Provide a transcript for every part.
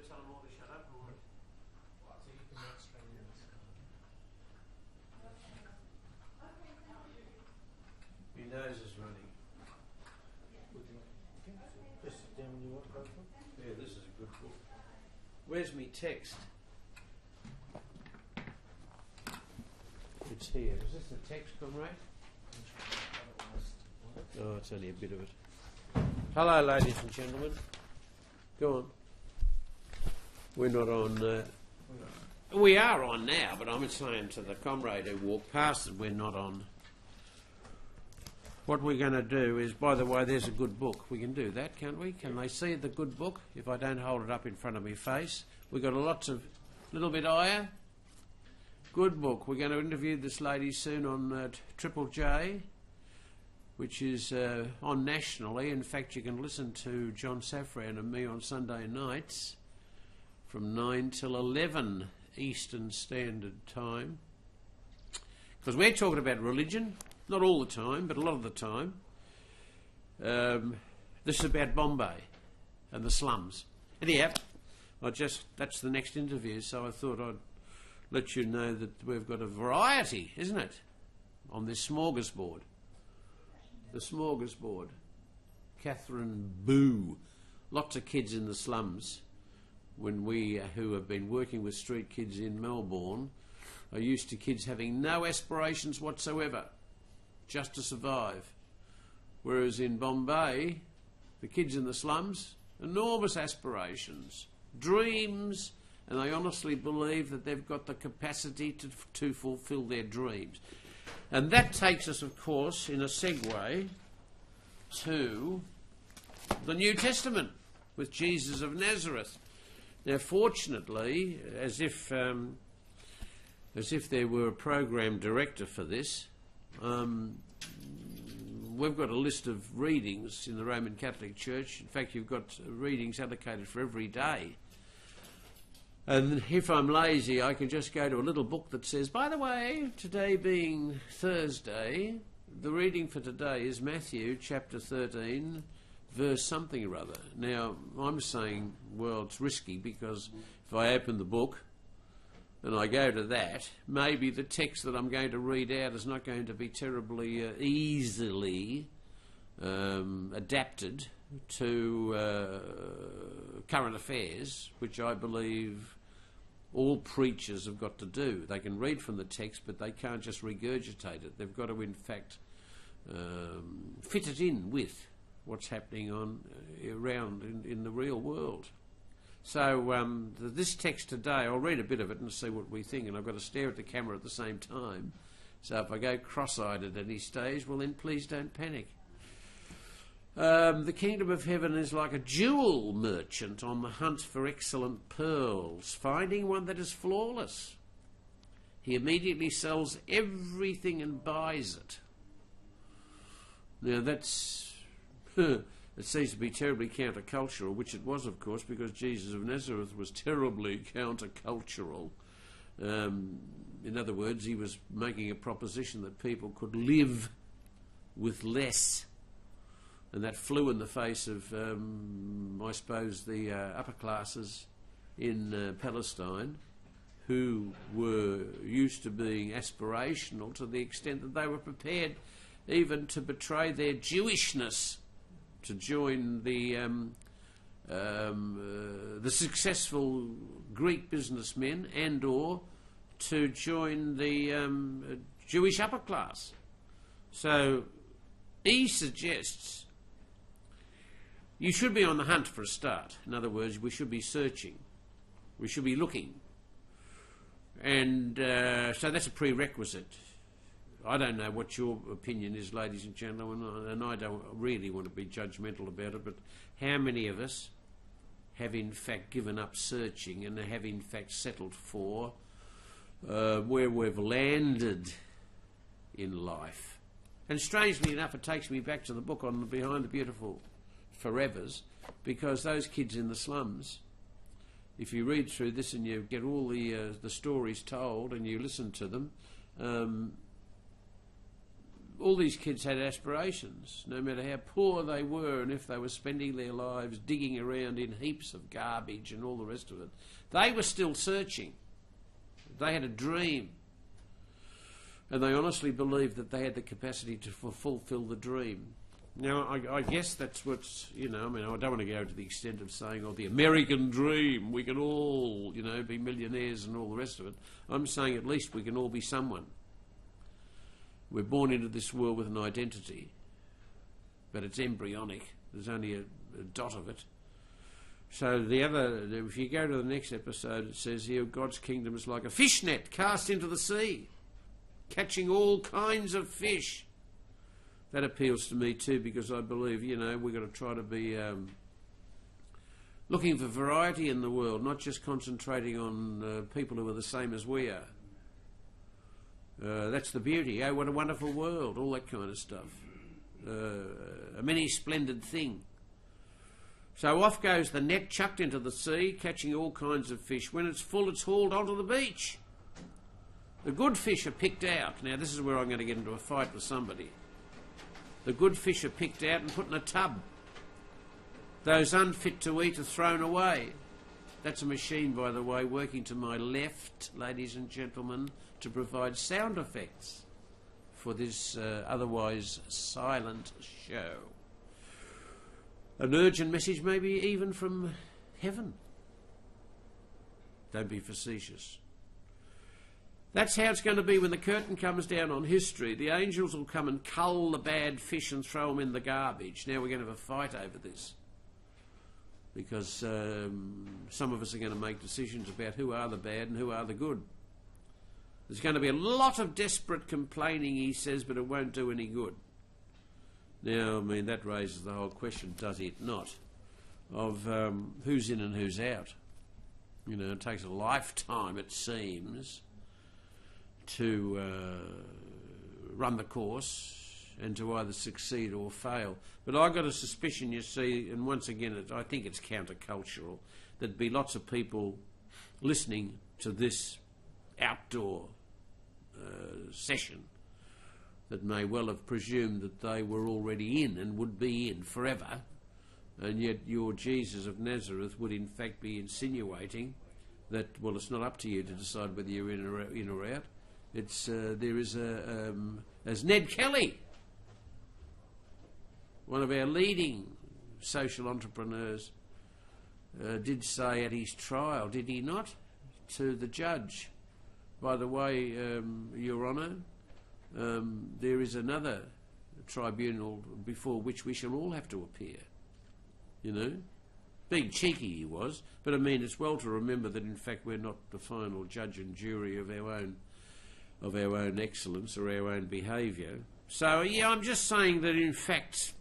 tell them all to shut up or what? So you can walk straight in this My nose is running. Just sit down when you want, both of them. Yeah, this is a good book. Where's me text? It's here. Is this the text, comrade? Oh, it's only a bit of it. Hello, ladies and gentlemen. Go on. We're not on... we are on now, but I'm saying to the comrade who walked past that we're not on. What we're going to do is, by the way, there's a good book. We can do that, can't we? Can they see the good book if I don't hold it up in front of my face? We've got lots of... little bit higher. Good book. We're going to interview this lady soon on Triple J, which is on nationally. In fact, you can listen to John Safran and me on Sunday nights from 9 till 11 Eastern Standard Time. Because we're talking about religion, not all the time, but a lot of the time. This is about Bombay and the slums. Anyhow, that's the next interview, so I thought I'd let you know that we've got a variety, isn't it, on this smorgasbord. The smorgasbord. Catherine Boo. Lots of kids in the slums. When we, who have been working with street kids in Melbourne, are used to kids having no aspirations whatsoever, just to survive. Whereas in Bombay, the kids in the slums, enormous aspirations, dreams, and they honestly believe that they've got the capacity to fulfil their dreams. And that takes us, of course, in a segue to the New Testament with Jesus of Nazareth. Now, fortunately, as if there were a program director for this, we've got a list of readings in the Roman Catholic Church. In fact, you've got readings allocated for every day. And if I'm lazy, I can just go to a little book that says, by the way, today being Thursday, the reading for today is Matthew chapter 13, verse something or other. Now, I'm saying, well, it's risky because if I open the book and I go to that, maybe the text that I'm going to read out is not going to be terribly easily adapted to current affairs, which I believe all preachers have got to do. They can read from the text, but they can't just regurgitate it. They've got to, in fact, fit it in with what's happening around in the real world. So this text today, I'll read a bit of it and see what we think, and I've got to stare at the camera at the same time. So if I go cross-eyed at any stage, well then please don't panic. The kingdom of heaven is like a jewel merchant on the hunt for excellent pearls, finding one that is flawless. He immediately sells everything and buys it. Now that's... it seems to be terribly countercultural, which it was, of course, because Jesus of Nazareth was terribly countercultural. In other words, he was making a proposition that people could live with less. And that flew in the face of, I suppose, the upper classes in Palestine, who were used to being aspirational to the extent that they were prepared even to betray their Jewishness to join the successful Greek businessmen and/or to join the Jewish upper class. So he suggests you should be on the hunt for a start. In other words, we should be searching. We should be looking. And so that's a prerequisite. I don't know what your opinion is, ladies and gentlemen, and I don't really want to be judgmental about it, but how many of us have in fact given up searching and have in fact settled for where we've landed in life? And strangely enough, it takes me back to the book on Behind the Beautiful Forevers, because those kids in the slums, if you read through this and you get all the stories told and you listen to them, all these kids had aspirations, no matter how poor they were, and if they were spending their lives digging around in heaps of garbage and all the rest of it. They were still searching. They had a dream. And they honestly believed that they had the capacity to fulfil the dream. Now, I guess that's what's, I don't want to go to the extent of saying, the American dream, we can all, be millionaires and all the rest of it. I'm saying at least we can all be someone. We're born into this world with an identity, but it's embryonic. There's only a dot of it. So if you go to the next episode, it says here, God's kingdom is like a fish net cast into the sea, catching all kinds of fish. That appeals to me too, because I believe, we've got to try to be looking for variety in the world, not just concentrating on people who are the same as we are. That's the beauty. Oh, what a wonderful world, all that kind of stuff. A many splendid thing. So off goes the net, chucked into the sea, catching all kinds of fish. When it's full, it's hauled onto the beach. The good fish are picked out. Now, this is where I'm going to get into a fight with somebody. The good fish are picked out and put in a tub. Those unfit to eat are thrown away. That's a machine, by the way, working to my left, ladies and gentlemen, to provide sound effects for this otherwise silent show. An urgent message, maybe even from heaven. Don't be facetious. That's how it's going to be when the curtain comes down on history. The angels will come and cull the bad fish and throw them in the garbage. Now we're going to have a fight over this, because some of us are going to make decisions about who are the bad and who are the good. There's going to be a lot of desperate complaining, he says, but it won't do any good. Now, that raises the whole question, does it not, of who's in and who's out. It takes a lifetime, it seems, to run the course and to either succeed or fail. But I've got a suspicion, you see, and once again, I think it's countercultural, there'd be lots of people listening to this outdoor session that may well have presumed that they were already in and would be in forever, and yet your Jesus of Nazareth would in fact be insinuating that, well, it's not up to you to decide whether you're in or out. It's there is as Ned Kelly, one of our leading social entrepreneurs, did say at his trial, did he not, to the judge, by the way, Your Honour, there is another tribunal before which we shall all have to appear. Being cheeky he was, but it's well to remember that in fact we're not the final judge and jury of our own excellence or our own behaviour. So yeah, I'm just saying that in fact,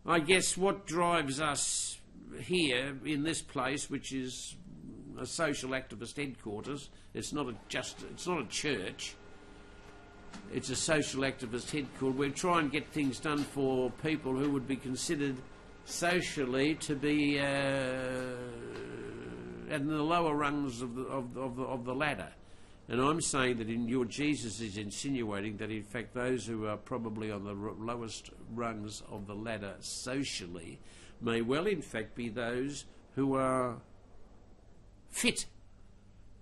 I guess what drives us here in this place, which is a social activist headquarters, it's not a church. It's a social activist headquarters. We try and get things done for people who would be considered socially to be at the lower rungs of the ladder. And I'm saying that your Jesus is insinuating that in fact those who are probably on the lowest rungs of the ladder socially may well in fact be those who are fit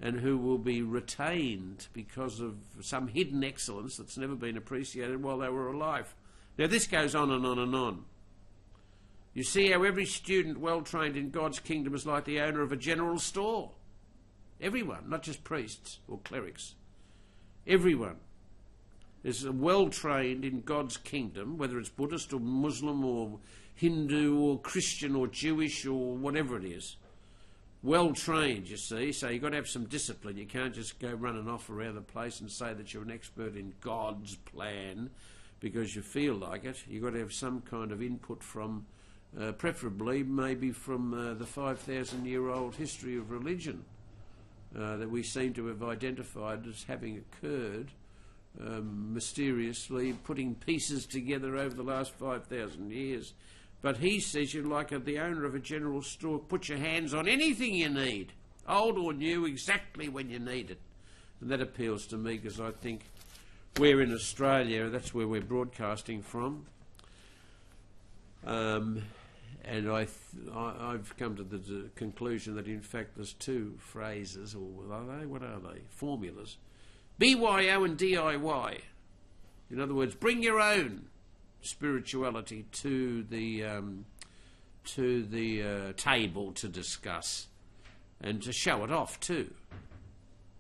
and who will be retained because of some hidden excellence that's never been appreciated while they were alive. Now this goes on and on and on. You see how every student well trained in God's kingdom is like the owner of a general store. Everyone, not just priests or clerics. Everyone is well trained in God's kingdom, whether it's Buddhist or Muslim or Hindu or Christian or Jewish or whatever it is. Well trained, you see, so you've got to have some discipline. You can't just go running off around the place and say that you're an expert in God's plan because you feel like it. You've got to have some kind of input from, preferably maybe from the 5,000-year-old history of religion that we seem to have identified as having occurred mysteriously, putting pieces together over the last 5,000 years. But he says you're like the owner of a general store. Put your hands on anything you need, old or new, exactly when you need it. And that appeals to me because I think we're in Australia, that's where we're broadcasting from. And I've come to the conclusion that in fact there's two phrases, or what are they? Formulas. BYO and DIY. In other words, bring your own spirituality to the table to discuss and to show it off too.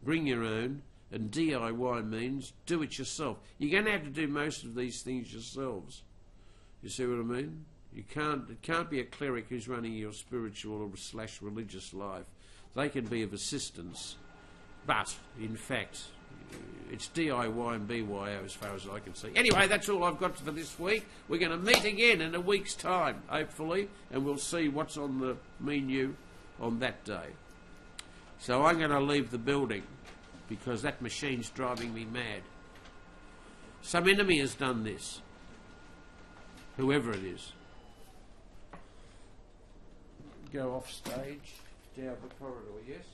Bring your own, and DIY means do it yourself. You're going to have to do most of these things yourselves. You see what I mean? It can't be a cleric who's running your spiritual or / religious life. They can be of assistance, but in fact it's DIY and BYO as far as I can see. Anyway, that's all I've got for this week. We're going to meet again in a week's time, hopefully, and we'll see what's on the menu on that day. So I'm going to leave the building because that machine's driving me mad. Some enemy has done this, whoever it is. Go off stage, down the corridor, yes?